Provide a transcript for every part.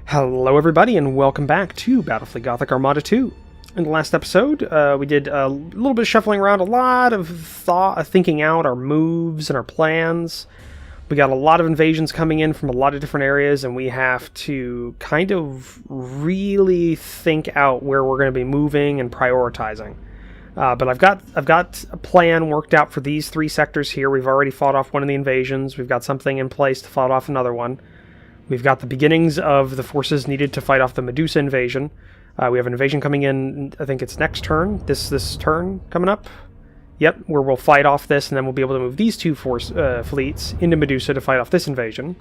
Hello everybody and welcome back to Battlefleet Gothic Armada 2. In the last episode, we did a little bit of shuffling around, a lot of thinking out our moves and our plans. We got a lot of invasions coming in from a lot of different areas, and we have to kind of really think out where we're going to be moving and prioritizing. But I've got a plan worked out for these three sectors here. We've already fought off one of the invasions. We've got something in place to fight off another one. We've got the beginnings of the forces needed to fight off the Medusa invasion. We have an invasion coming in, I think it's next turn, this turn coming up. Yep, where we'll fight off this, and then we'll be able to move these two fleets into Medusa to fight off this invasion.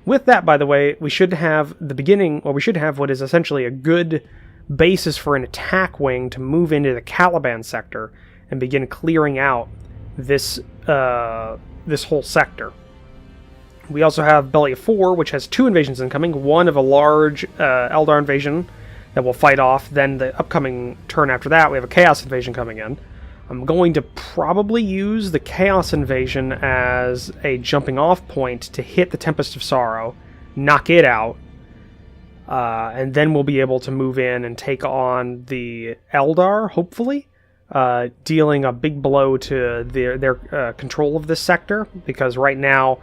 With that, by the way, we should have the beginning, or we should have what is essentially a good basis for an attack wing to move into the Caliban sector and begin clearing out this this whole sector. We also have Belly of 4, which has two invasions incoming. One of a large Eldar invasion that we'll fight off. Then the upcoming turn after that, we have a Chaos invasion coming in. I'm going to probably use the Chaos invasion as a jumping off point to hit the Tempest of Sorrow, knock it out, and then we'll be able to move in and take on the Eldar, hopefully, dealing a big blow to their control of this sector, because right now,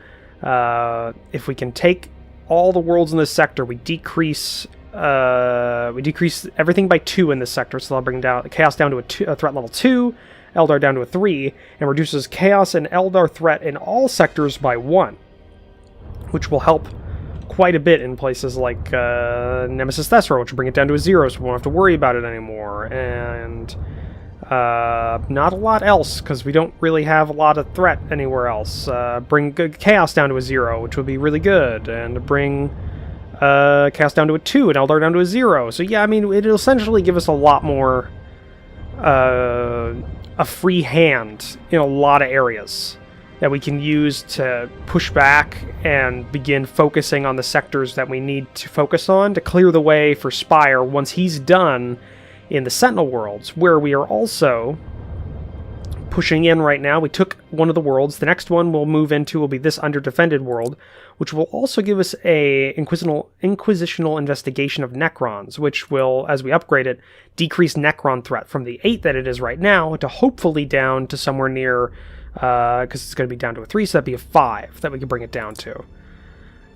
if we can take all the worlds in this sector, we decrease everything by 2 in this sector, so that'll bring down Chaos down to a threat level 2, Eldar down to a 3, and reduces Chaos and Eldar threat in all sectors by 1, which will help quite a bit in places like Nemesis Thesra, which will bring it down to a 0, so we won't have to worry about it anymore, and not a lot else, because we don't really have a lot of threat anywhere else. Bring Chaos down to a 0, which would be really good, and bring Chaos down to a 2 and Eldar down to a 0. So yeah, I mean, it'll essentially give us a lot more a free hand in a lot of areas that we can use to push back and begin focusing on the sectors that we need to focus on to clear the way for Spire once he's done in the Sentinel worlds, where we are also pushing in right now. We took one of the worlds. The next one we'll move into will be this under-defended world, which will also give us a inquisitional investigation of Necrons, which will, as we upgrade it, decrease Necron threat from the 8 that it is right now to hopefully down to somewhere near, because it's going to be down to a 3, so that'd be a 5 that we can bring it down to.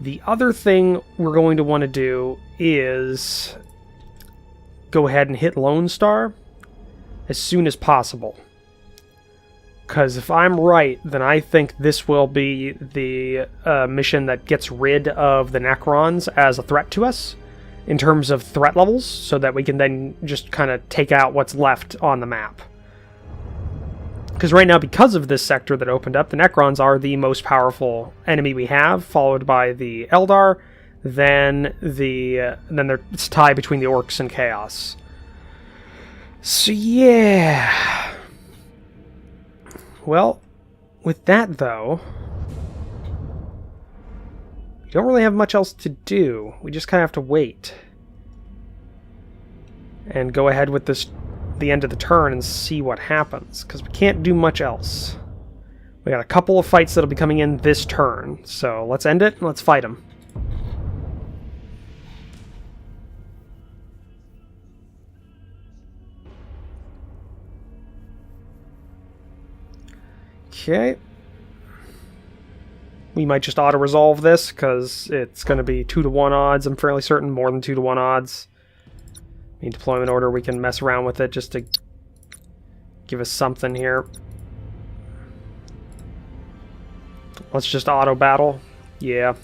The other thing we're going to want to do is go ahead and hit Lone Star as soon as possible. Because if I'm right, then I think this will be the mission that gets rid of the Necrons as a threat to us in terms of threat levels, so that we can then just kind of take out what's left on the map. Because right now, because of this sector that opened up, the Necrons are the most powerful enemy we have, followed by the Eldar, then it's tied between the Orcs and Chaos. So yeah. Well, with that, though, we don't really have much else to do. We just kind of have to wait and go ahead with the end of the turn and see what happens, because we can't do much else. We got a couple of fights that'll be coming in this turn, so let's end it and let's fight them. Okay. We might just auto-resolve this, because it's going to be 2-to-1 odds, I'm fairly certain, more than 2-to-1 odds. In deployment order, we can mess around with it just to give us something here. Let's just auto-battle. Yeah.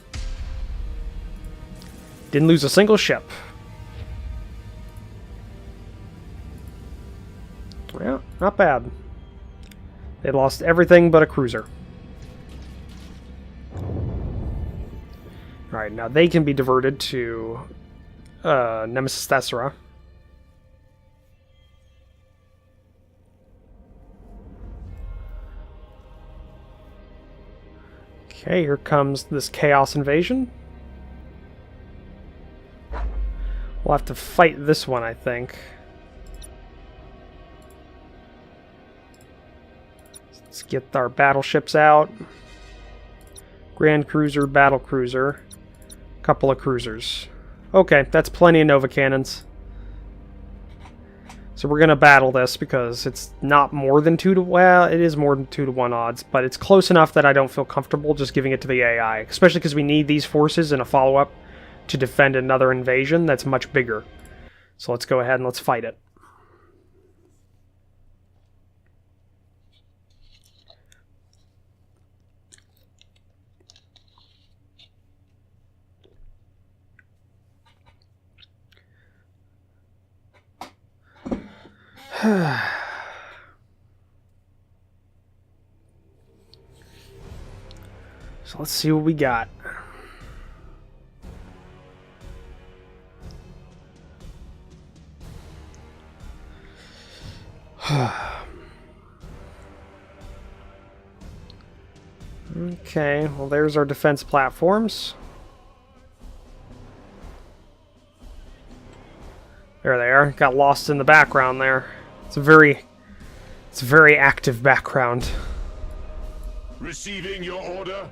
Didn't lose a single ship. Well, not bad. They lost everything but a cruiser. Alright, now they can be diverted to Nemesis Thesra. Okay, here comes this Chaos invasion. We'll have to fight this one, I think. Let's get our battleships out. Grand Cruiser, Battle Cruiser. Couple of cruisers. Okay, that's plenty of Nova Cannons. So we're going to battle this because it's not more than 2 to... Well, it is more than 2 to 1 odds, but it's close enough that I don't feel comfortable just giving it to the AI. Especially because we need these forces in a follow-up to defend another invasion that's much bigger. So let's go ahead and let's fight it. So let's see what we got. Okay, well there's our defense platforms. There they are. Got lost in the background there. It's a very active background. Receiving your order.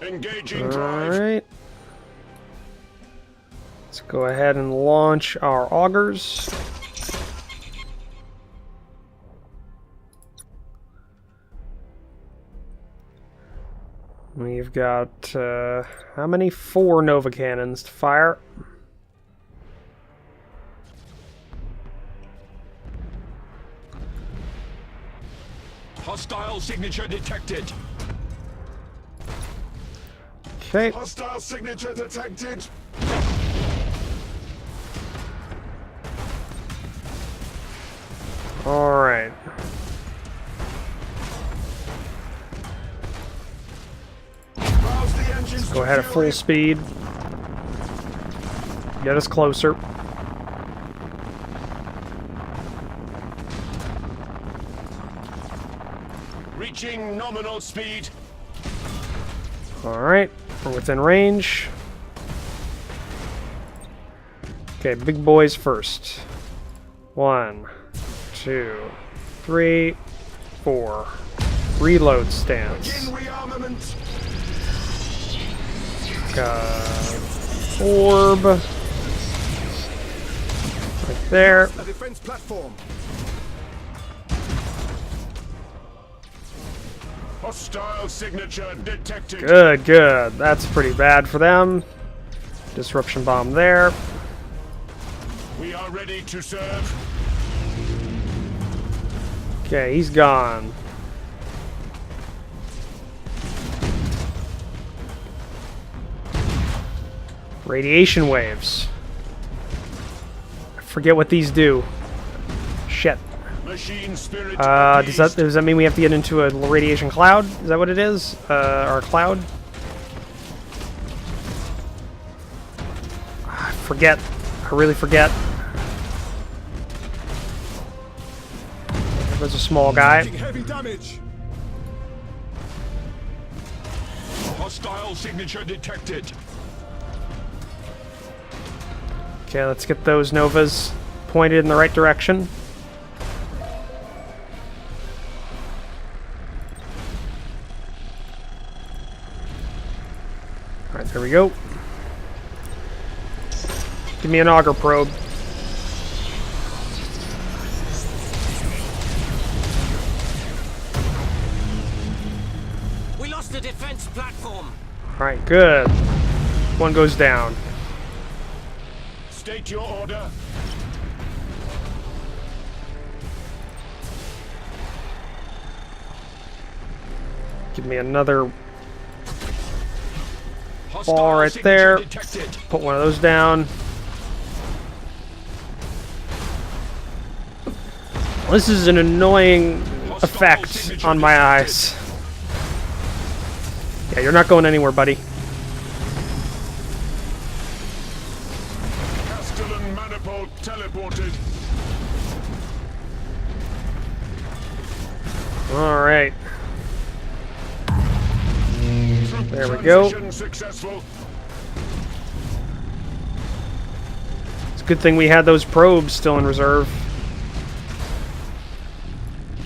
Engaging drive. Alright. Let's go ahead and launch our augers. We've got, how many? 4 Nova Cannons to fire. Hostile signature detected. Okay. Hostile signature detected. Alright. Let's go ahead at full speed. Get us closer. Reaching nominal speed. Alright, we're within range. Okay, big boys first. 1, 2, 3, 4. Reload stance. Orb. Right there. A defense platform. Hostile signature detected. Good, good. That's pretty bad for them. Disruption bomb there. We are ready to serve. Okay, he's gone. Radiation waves. I forget what these do. Shit. Machine spirit. Does that mean we have to get into a radiation cloud? Is that what it is? Or a cloud? I forget. I really forget. There's a small guy. Heavy damage. Hostile signature detected. Okay, let's get those Novas pointed in the right direction. Alright, there we go. Give me an auger probe. We lost the defense platform. Alright, good. One goes down. State your order. Give me another Hostile ball right signature there. detected. Put one of those down. This is an annoying effect on my eyes. Yeah, you're not going anywhere, buddy. Castellan manifold teleported. Alright. There we go. Transition successful. It's a good thing we had those probes still in reserve.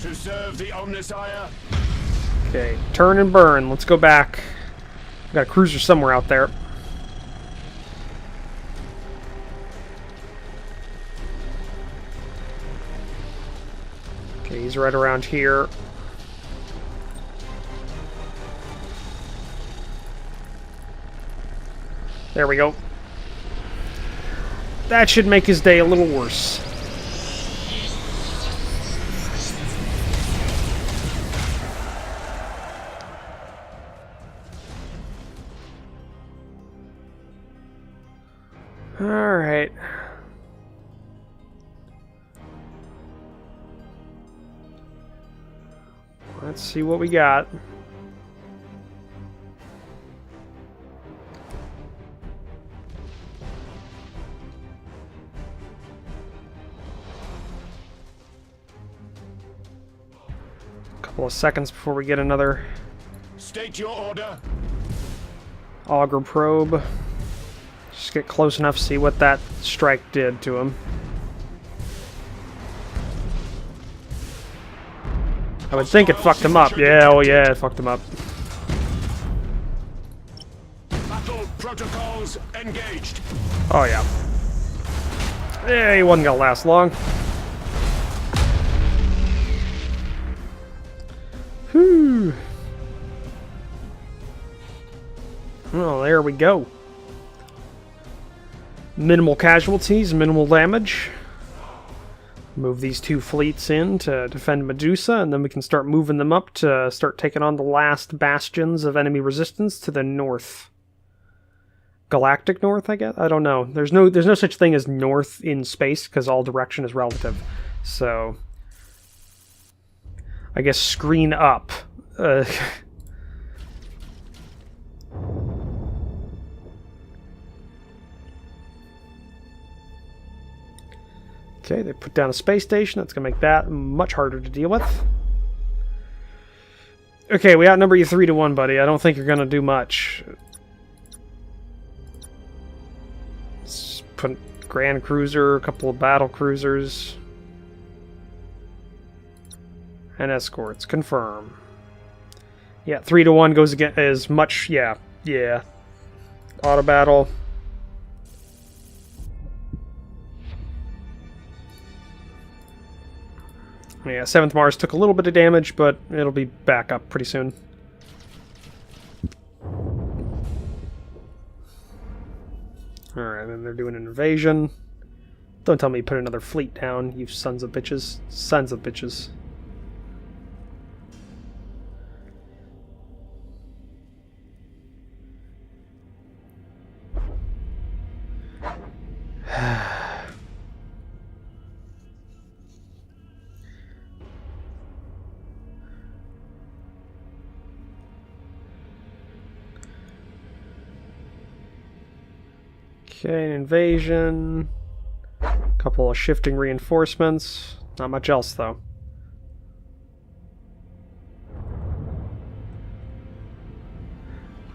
To serve the Omnisire. Okay, turn and burn. Let's go back. Got a cruiser somewhere out there. Okay, he's right around here. There we go. That should make his day a little worse. Alright. Let's see what we got. Couple of seconds before we get another State your order. auger probe. Just get close enough to see what that strike did to him. I would think it fucked him up. Yeah, oh yeah, it fucked him up. Battle protocols engaged. Oh yeah. Yeah, he wasn't gonna last long. Whew. Well, there we go. Minimal casualties, minimal damage. Move these two fleets in to defend Medusa, and then we can start moving them up to start taking on the last bastions of enemy resistance to the north. Galactic north, I guess? I don't know. There's no such thing as north in space, because all direction is relative. So, I guess screen up. Okay, they put down a space station. That's going to make that much harder to deal with. Okay, we outnumber you 3-1, buddy. I don't think you're going to do much. Let's put Grand Cruiser, a couple of battle cruisers. And escorts. Confirm. Yeah, 3-1 goes again as much... Yeah. Auto battle. Yeah, 7th Mars took a little bit of damage, but it'll be back up pretty soon. Alright, then they're doing an invasion. Don't tell me you put another fleet down, you sons of bitches. Sons of bitches. Okay, an invasion. A couple of shifting reinforcements. Not much else, though.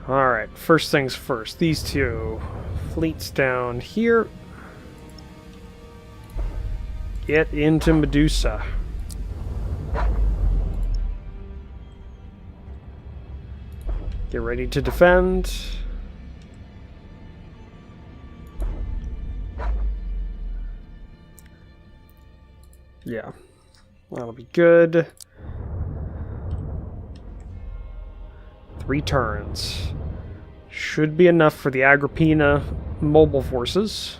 Alright, first things first. These two fleets down here. Get into Medusa. Get ready to defend. Yeah, that'll be good. 3 turns. Should be enough for the Agrippina mobile forces.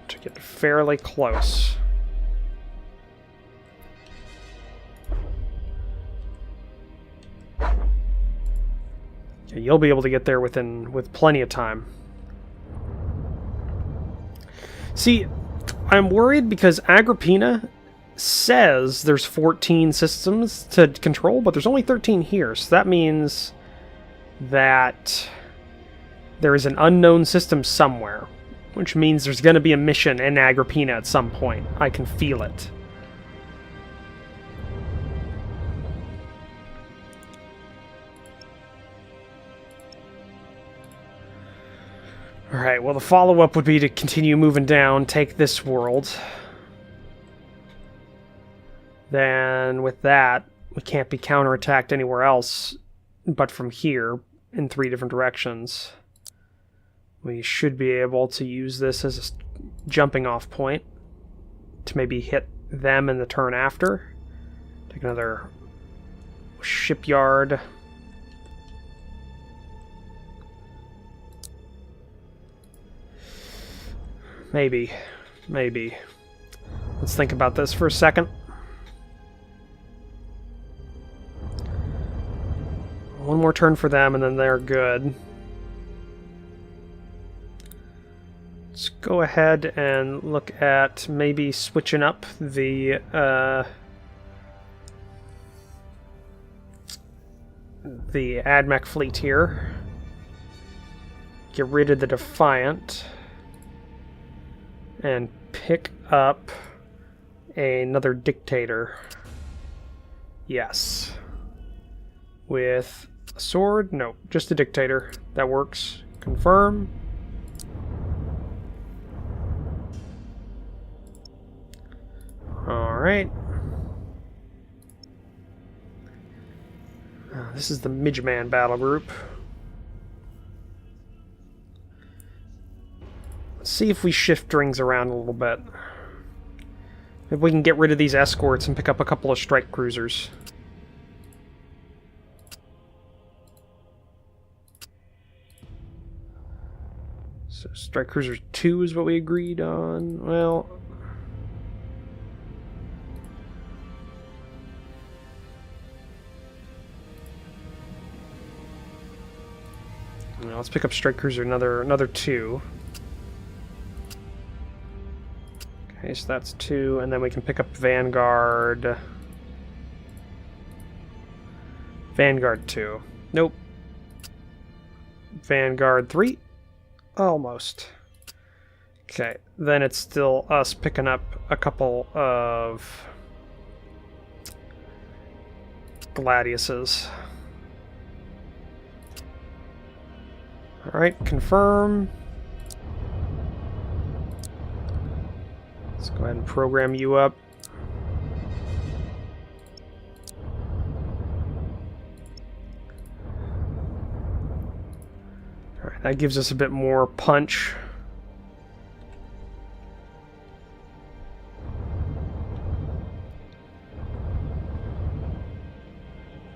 To get fairly close. Yeah, you'll be able to get there with plenty of time. See, I'm worried because Agrippina says there's 14 systems to control, but there's only 13 here, so that means that there is an unknown system somewhere, which means there's going to be a mission in Agrippina at some point. I can feel it. Alright, well the follow-up would be to continue moving down, take this world. Then, with that, we can't be counterattacked anywhere else but from here, in 3 different directions. We should be able to use this as a jumping off point to maybe hit them in the turn after. Take another shipyard. Maybe. Let's think about this for a second. One more turn for them and then they're good. Let's go ahead and look at maybe switching up the AdMech fleet here. Get rid of the Defiant. And pick up another Dictator. Yes. With a sword? No, just a Dictator. That works. Confirm. Alright. This is the Midgeman battle group. Let's see if we shift rings around a little bit. If we can get rid of these escorts and pick up a couple of strike cruisers. So strike cruisers 2 is what we agreed on. Well, let's pick up strike cruiser another 2. Okay, so that's 2, and then we can pick up Vanguard. Vanguard 2. Nope. Vanguard 3. Almost. Okay, then it's still us picking up a couple of Gladiuses. Alright, confirm. Let's go ahead and program you up. Alright, that gives us a bit more punch.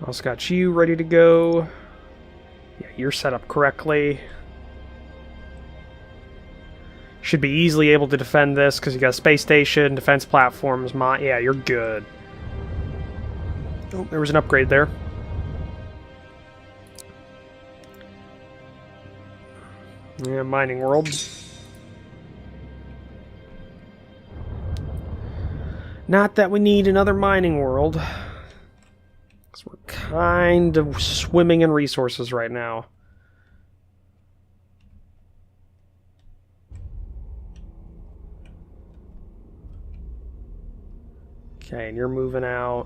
Also got you ready to go. Yeah, you're set up correctly. Should be easily able to defend this because you got a space station, defense platforms, yeah, you're good. Oh, there was an upgrade there. Yeah, mining world. Not that we need another mining world. Because we're kind of swimming in resources right now. Okay, and you're moving out.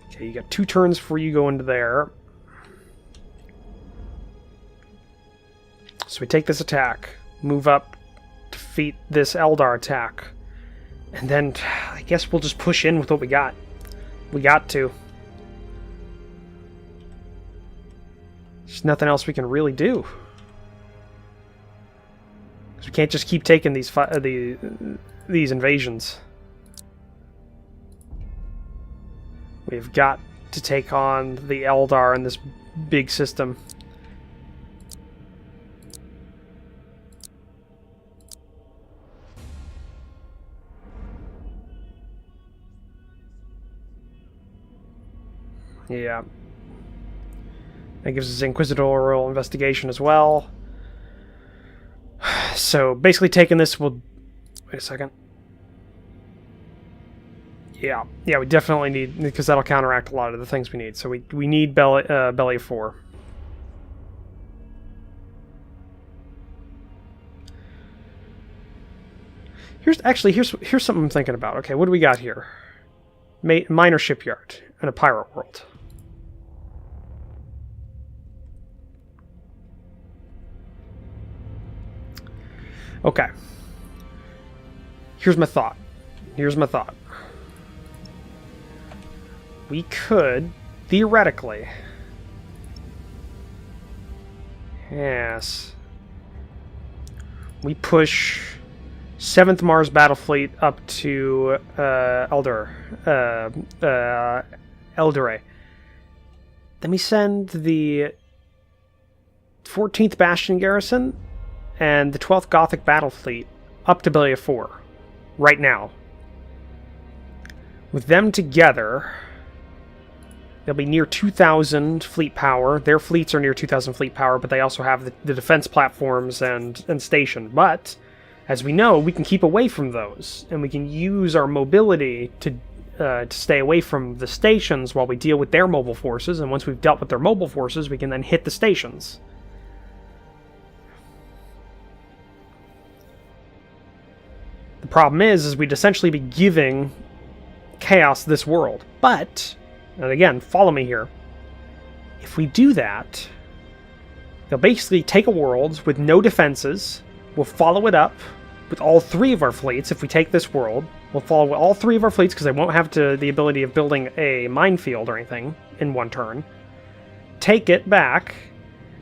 Okay, you got 2 turns before you go into there. So we take this attack, move up, defeat this Eldar attack, and then I guess we'll just push in with what we got. We got to. There's nothing else we can really do. We can't just keep taking these invasions. We've got to take on the Eldar in this big system. Yeah. That gives us Inquisitorial investigation as well. So basically taking this will... Wait a second. Yeah, we definitely need... Because that'll counteract a lot of the things we need. So we need Belly 4. Here's something I'm thinking about. Okay, what do we got here? Minor shipyard and a pirate world. Okay. Here's my thought. We could, theoretically, Yes. We push 7th Mars Battlefleet up to Eldore. Then we send the 14th Bastion Garrison and the 12th Gothic Battlefleet up to Belia 4 right now. With them together, they'll be near 2,000 fleet power. Their fleets are near 2,000 fleet power, but they also have the defense platforms and station. But, as we know, we can keep away from those, and we can use our mobility to stay away from the stations while we deal with their mobile forces, and once we've dealt with their mobile forces, we can then hit the stations. The problem is we'd essentially be giving Chaos this world. But, and again, follow me here, if we do that, they'll basically take a world with no defenses, we'll follow it up with all 3 of our fleets. If we take this world, we'll follow all 3 of our fleets because they won't have the ability of building a minefield or anything in one turn. Take it back,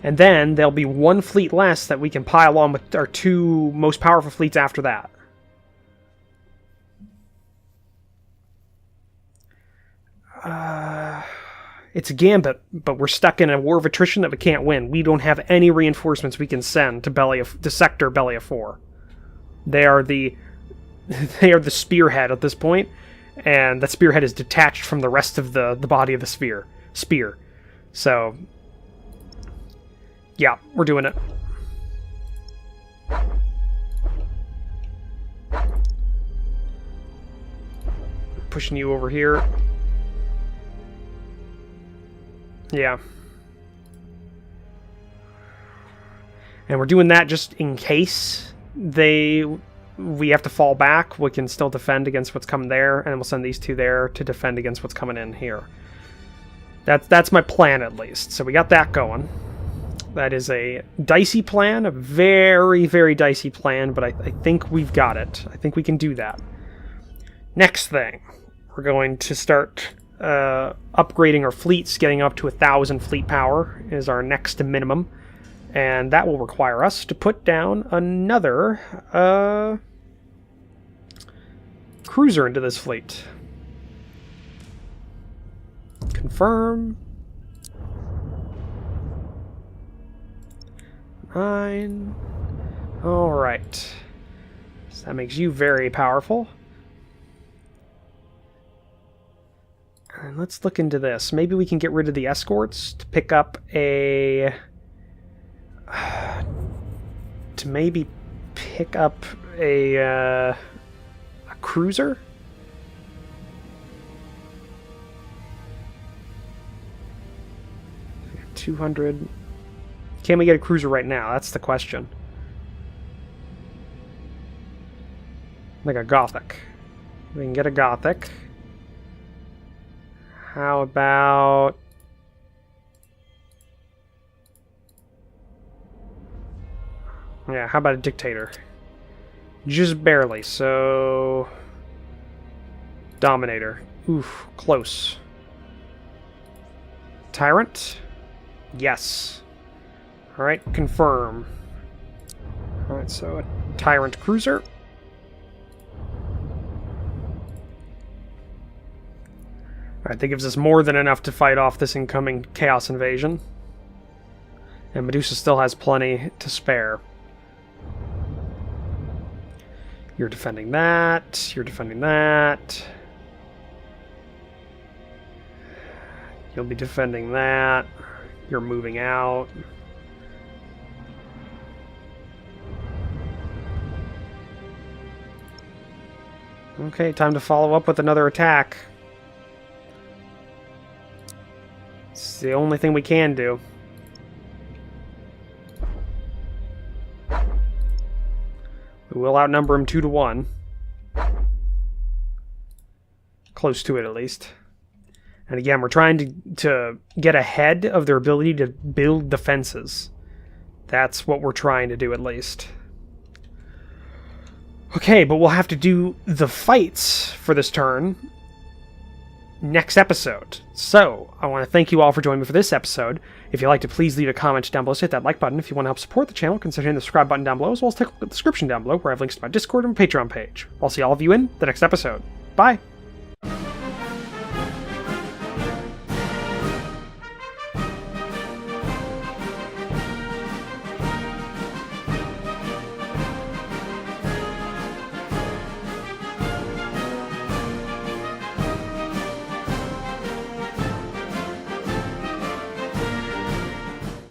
and then there'll be 1 fleet less that we can pile on with our 2 most powerful fleets after that. It's a gambit, but we're stuck in a war of attrition that we can't win. We don't have any reinforcements we can send to Sector Belia 4. They are the spearhead at this point, and that spearhead is detached from the rest of the body of the spear. So, yeah, we're doing it. Pushing you over here. Yeah. And we're doing that just in case we have to fall back. We can still defend against what's coming there, and we'll send these 2 there to defend against what's coming in here. That's my plan, at least. So we got that going. That is a dicey plan, a very, very dicey plan, but I think we've got it. I think we can do that. Next thing, we're going to start upgrading our fleets. Getting up to 1,000 fleet power is our next minimum, and that will require us to put down another cruiser into this fleet. Confirm. 9. Alright. So that makes you very powerful. And let's look into this. Maybe we can get rid of the escorts to pick up a... to maybe pick up a cruiser? $200. Can we get a cruiser right now? That's the question. Like a Gothic. We can get a Gothic. How about... yeah, how about a Dictator? Just barely, so... Dominator. Oof, close. Tyrant? Yes. Alright, confirm. Alright, so a Tyrant cruiser. Alright, that gives us more than enough to fight off this incoming Chaos invasion. And Medusa still has plenty to spare. You're defending that. You're defending that. You'll be defending that. You're moving out. Okay, time to follow up with another attack. It's the only thing we can do. We will outnumber him 2-1. Close to it, at least. And again, we're trying to get ahead of their ability to build defenses. That's what we're trying to do, at least. Okay, but we'll have to do the fights for this turn next episode. So, I want to thank you all for joining me for this episode. If you'd like to, please leave a comment down below, so hit that like button. If you want to help support the channel, consider hitting the subscribe button down below, as well as take a look at the description down below, where I have links to my Discord and my Patreon page. I'll see all of you in the next episode. Bye!